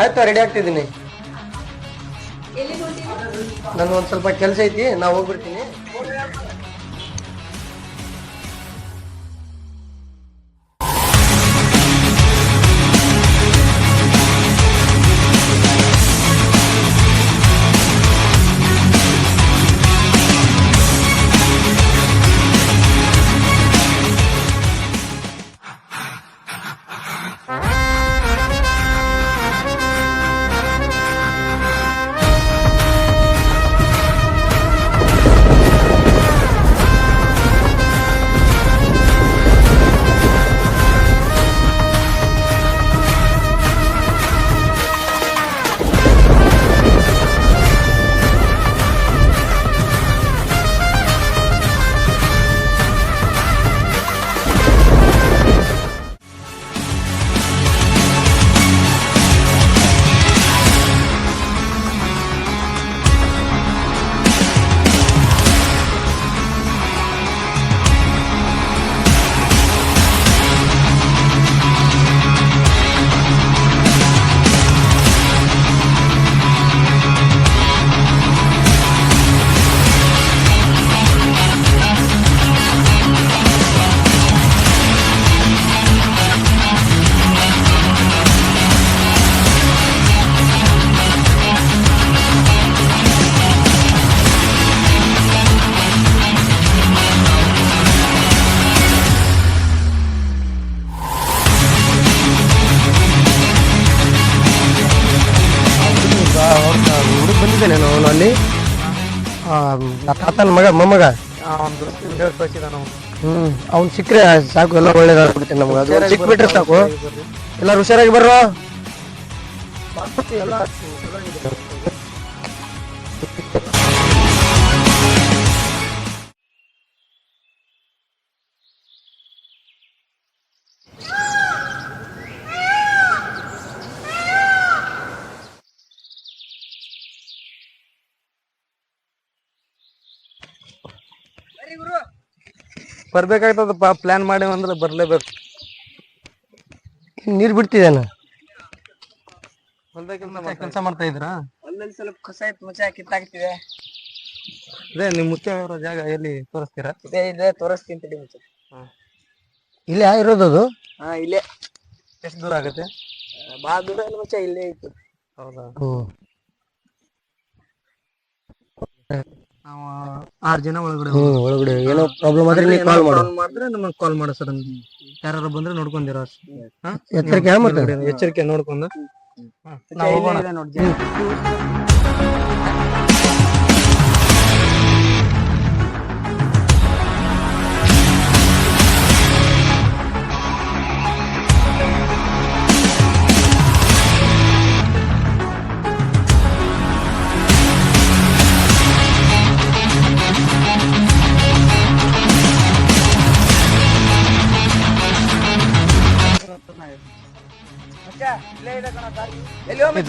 ಆಯ್ತು ರೆಡಿ ಆಗ್ತಿದ್ದೀನಿ. ನಾನು ಒಂದ್ ಸ್ವಲ್ಪ ಕೆಲಸ ಐತಿ, ನಾ ಹೋಗ್ಬಿಡ್ತೀನಿ. ಹುಡುಗ ಬಂದಿದ್ದೇನೆ ಅವನು ಅಲ್ಲಿ, ತಾತನ ಮಗ ಮೊಮ್ಮಗ. ಅವ್ನು ಸಿಕ್ಕರೆ ಸಾಕು, ಎಲ್ಲ ಒಳ್ಳೇದಾಗ್ಬಿಡ್ತೀನಿ ನಮ್ಗೆ. ಅದು ಸಿಕ್ಬಿಟ್ರೆ ಸಾಕು, ಎಲ್ಲರೂ ಹುಷಾರಾಗಿ ಬರ್ರೋ. ಬರ್ಬೇಕಾಗ್ತದಪ್ಪ, ಪ್ಲಾನ್ ಮಾಡಿ ಅಂದ್ರೆ ಬರ್ಲೇಬೇಕು. ನೀರ್ ಬಿಡ್ತಿದ್ದೇನ? ಕೆಲಸ ಮಾಡ್ತಾ ಇದ್ರಾ? ಹೊಲದಲ್ಲಿ ಸ್ವಲ್ಪ ಕಸ ಇತ್ತು, ಮುಚ್ಚ ಕಿತ್ತಾಕ್ತಿದೆ. ಅದೇ ನಿಮ್ ಮುಖ್ಯ ಜಾಗ ಎಲ್ಲಿ ತೋರಿಸ್ತೀರಾ? ಇದೆ ತೋರಿಸ್ತೀನಿ ತಡಿ ಮುಚ್ಚ. ಇಲ್ಲೇ ಇರೋದು ಅದು? ಹಾ ಇಲ್ಲೇ. ಎಷ್ಟು ದೂರ ಆಗುತ್ತೆ? ಬಾಳ ದೂರ ಇಲ್ಲ ಮುಚ್ಚ, ಇಲ್ಲೇ ಇತ್ತು. ಹೌದಾ? ನಾವು 6 ಜನ ಒಳಗಡೆ. ಒಳಗಡೆ ಏನೋ ಪ್ರಾಬ್ಲಮ್ ಆದ್ರೆ ನೀವು ಕಾಲ್ ಮಾಡಿದ್ರೆ ನಮಗೆ ಕಾಲ್ ಮಾಡೋ ಸರ್. ಯಾರು ಬಂದ್ರೆ ನೋಡ್ಕೊಂಡಿರೋ ಎಚ್ಚರಿಕೆ ನೋಡ್ಕೊಂಡು ನೋಡಿ.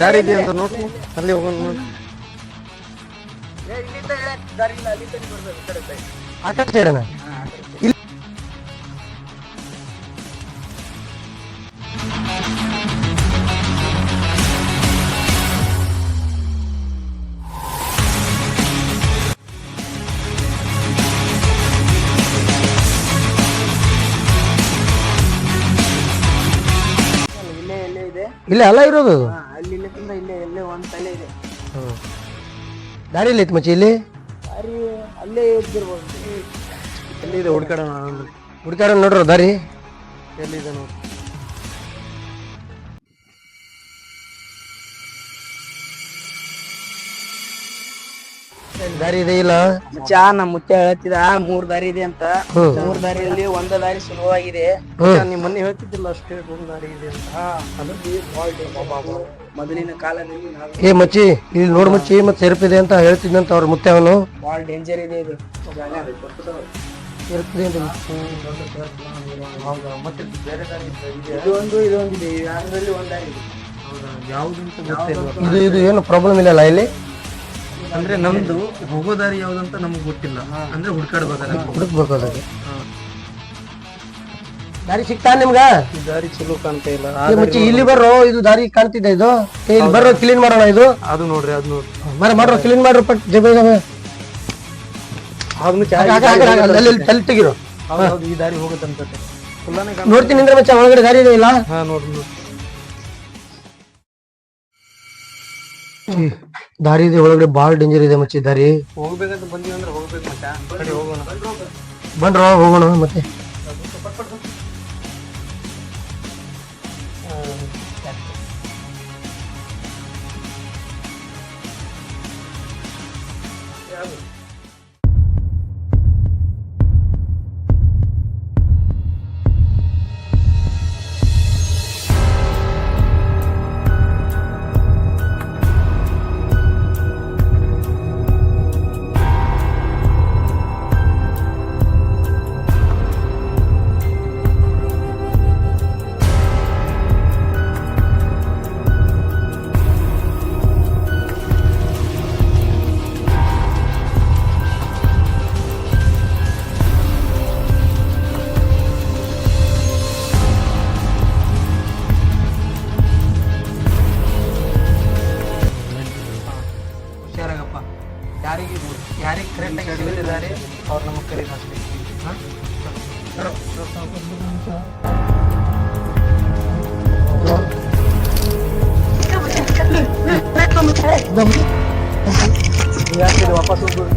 ದಾರಿ ಇದೆ ಅಂತ ನೋಡ್ರಿ, ಅಲ್ಲಿ ಹೋಗೋಣ ನೋಡಿ. ಇಲ್ಲೇ ಅಲ್ಲ ಇರೋದು? ಅಲ್ಲಿ ಇಲ್ಲೇ ಎಲ್ಲೇ ಒಂದ್ ತಲೆ ಇದೆ. ದಾರಿ ಇಲ್ಲ ಐತಿ ಮಚ್ಚಿ ಇಲ್ಲಿ? ದಾರಿ ಅಲ್ಲೇ ಇದ್ದಿರ್ಬೋದು. ಎಲ್ಲಿದೆ ಹುಡ್ಕಾಡ ನೋಡ್ರ ದಾರಿ ಎಲ್ಲಿದೆ ನೋಡಿ. ದಾರಿ ಇದೆ ಇಲ್ಲ? ಚಾ ನಮ್ ಮುಚ್ಚ ಹೇಳ್ತಿದ 3 ದಾರಿ ಇದೆ ಅಂತ. 3 ದಾರಿಯಲ್ಲಿ ಒಂದ ದಾರಿ ಸುಲಭವಾಗಿದೆ. ನೀವ್ ಮೊನ್ನೆ ಹೇಳ್ತಿದ್ದಿಲ್ಲ ಅಷ್ಟೇ ಒಂದು ದಾರಿ ಇದೆ ಅಂತ. ಮೊದಲಿನ ಕಾಲದಲ್ಲಿ ಏ ಮಚ್ಚಿ ಇಲ್ಲಿ ನೋಡ್ ಮಚ್ಚಿ, ಮತ್ತೆ ಸೆರಪಿದೆ ಅಂತ ಹೇಳ್ತಿದ್ದಂತ ಅವ್ರ ಮುತ್ತೆ ಅವನು. ಬಾಳ ಡೇಂಜರ್ ಇದೆ ಇದು. ಇದೊಂದಿದೆ, ಯಾವ್ದ್ರಲ್ಲಿ ಒಂದ್ ದಾರಿ ಇದೆ. ಯಾವ್ದಂತ ಇದು ಏನು ಪ್ರಾಬ್ಲಮ್ ಇಲ್ಲ ಇಲ್ಲಿ? ಅಂದ್ರೆ ನಮ್ದು ಹೋಗೋ ದಾರಿ ಯಾವ್ದಂತ ನಮ್ಗೆ ಗೊತ್ತಿಲ್ಲ, ಅಂದ್ರೆ ಹುಡ್ಕಾಡ್ಬೇಕು, ಹುಡುಕ್ಬೇಕು ಅದಕ್ಕೆ. ದಾರಿ ಸಿಗ್ತಾ ನಿಮ್ಗ ಈ ದಾರಿ ಚಲೋ ಕಾಣ್ತಾ ಇಲ್ಲ ಏ ಮಚ್ಚಿ ಇಲ್ಲಿ ಬರ್ರೋ, ಇದು ದಾರಿ ಕಾಣ್ತಿದೆ ಇದು. ಏ, ಇಲ್ಲಿ ಬರ್ರೋ, ಕ್ಲೀನ್ ಮಾಡೋಣ ಇದು. ಅದು ನೋಡ್ರಿ ಅದು ನೋಡ್ರಿ ಮಾಡ್ರೋ, ಕ್ಲೀನ್ ಮಾಡ್ರಿ ಪಟ್ ಜಬೆ ಜಬೆ. ಅದನ್ನ ಅಲ್ಲಿ ತೆಗಿರೋ. ಹೌದು ಈ ದಾರಿ ಹೋಗುತ್ತಂತ ಫುಲ್ಲಾನೆ ನೋಡ್ತೀನಿ ಅಂದ್ರೆ ಮಚ್ಚ ಒಳಗಡೆ ದಾರಿ ಇದೆ ಇಲ್ಲ. ಹಾ ನೋಡ್ರಿ ದಾರಿ ಇದೆ ಒಳಗಡೆ, ಬಾಳ ಡೇಂಜರ್ ಇದೆ ಮಚ್ಚಿ ದಾರಿ. ಹೋಗ್ಬೇಕಂತ ಬಂದೀವಿ ಅಂದ್ರೆ ಹೋಗ್ಬೇಕು ಮಚ್ಚ. ಕಡೆ ಹೋಗೋಣ ಬನ್ರೋ ಹೋಗೋಣ ಮತ್ತೆ. ಹುಷಾರಾಗಪ್ಪ. ಯಾರಿಗೆ ಕರೆಕ್ಟ್ ಆಗಿ ಹೇಳಿದ್ದಾರೆ ಅವ್ರು ನಮಗೆ ಕರೀತಾರೆ ಅಷ್ಟೇ. ಯಾಕೆ ವಾಪಸ್ ಹೋಗ್ಬೇಕು?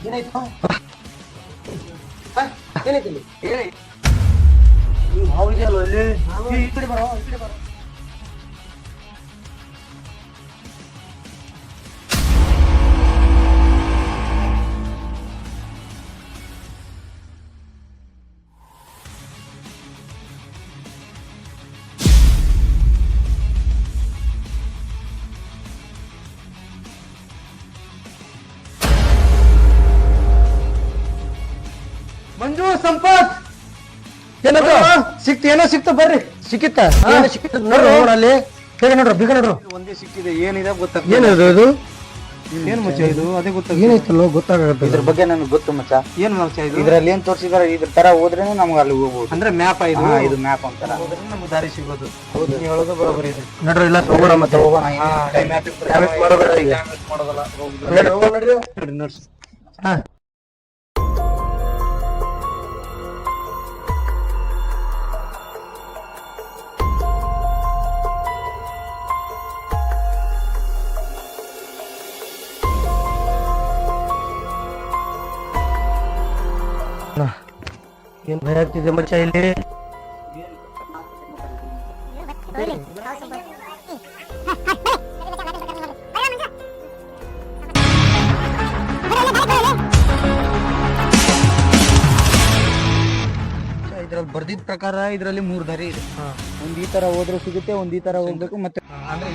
ಏನಾಯ್ತು? ಮಂಜು, ಸಂಪತ್, ಏನದು ಸಿಕ್ತು, ಏನೋ ಸಿಕ್ತು, ಬರ್ರಿ. ಸಿಕ್ಕಿತ್ತ? ಏನು ಸಿಕ್ಕಿತ್ತ? ನೋಡ್ರಿ ಹೋಗೋಣ ಅಲ್ಲಿ. ಬೇಗ ನೋಡ್ರು, ಬೇಗ ನೋಡ್ರು. ಒಂದೇ ಸಿಕ್ಕಿದೆ, ಏನಿದೆ ಗೊತ್ತಾಗ್ತದೆ. ಏನದು ಇದು? ಏನ್ ಮಚ್ಚ ಇದು? ಅದೇ ಗೊತ್ತಾಗ ಏನಾಯ್ತಲ್ಲ ಗೊತ್ತಾಗತ್ತೆ. ಇದ್ರ ಬಗ್ಗೆ ನನಗೆ ಗೊತ್ತು ಮಚ್ಚ. ಏನ್ ಮಚ್ಚ ಇದು? ಇದ್ರಲ್ಲಿ ಏನ್ ತೋರಿಸಿದಾರೆ ಇದ್ರ ತರ ಹೋದ್ರೆ ನಮ್ಗೆ ಅಲ್ಲಿ ಹೋಗ್ಬೋದು. ಅಂದ್ರೆ ಮ್ಯಾಪ್ ಇದು. ಇದು ಮ್ಯಾಪ್ ಅಂತಾರ. ಹೋದ್ರೆ ನಮ್ಗೆ ದಾರಿ ಸಿಗೋದು. ಹೌದು, ನೀವು ಹೇಳೋದು ಬರೋಬರಿ ಇದೆ. ನೋಡ್ರಿ ಇಲ್ಲ ಹೋಗೋಣ ಮತ್ತೆ ಹೋಗೋಣ. ಮಾಡೋದಲ್ಲ ನೋಡಿ ನಡ್ಸಿ. ಹಾ ಏನ್ ಭಯ ಆಗ್ತಿದೆ ಮಚ್ಚ ಇಲ್ಲಿ. ಇದ್ರಲ್ಲಿ ಬರ್ದಿದ್ ಪ್ರಕಾರ ಇದ್ರಲ್ಲಿ 3 ದಾರಿ ಇದೆ. ಒಂದ್ ಈ ತರ ಹೋದ್ರೆ ಸಿಗುತ್ತೆ, ಒಂದ್ ಈ ತರ ಹೋಗ್ಬೇಕು, ಮತ್ತೆ ಅಂದ್ರೆ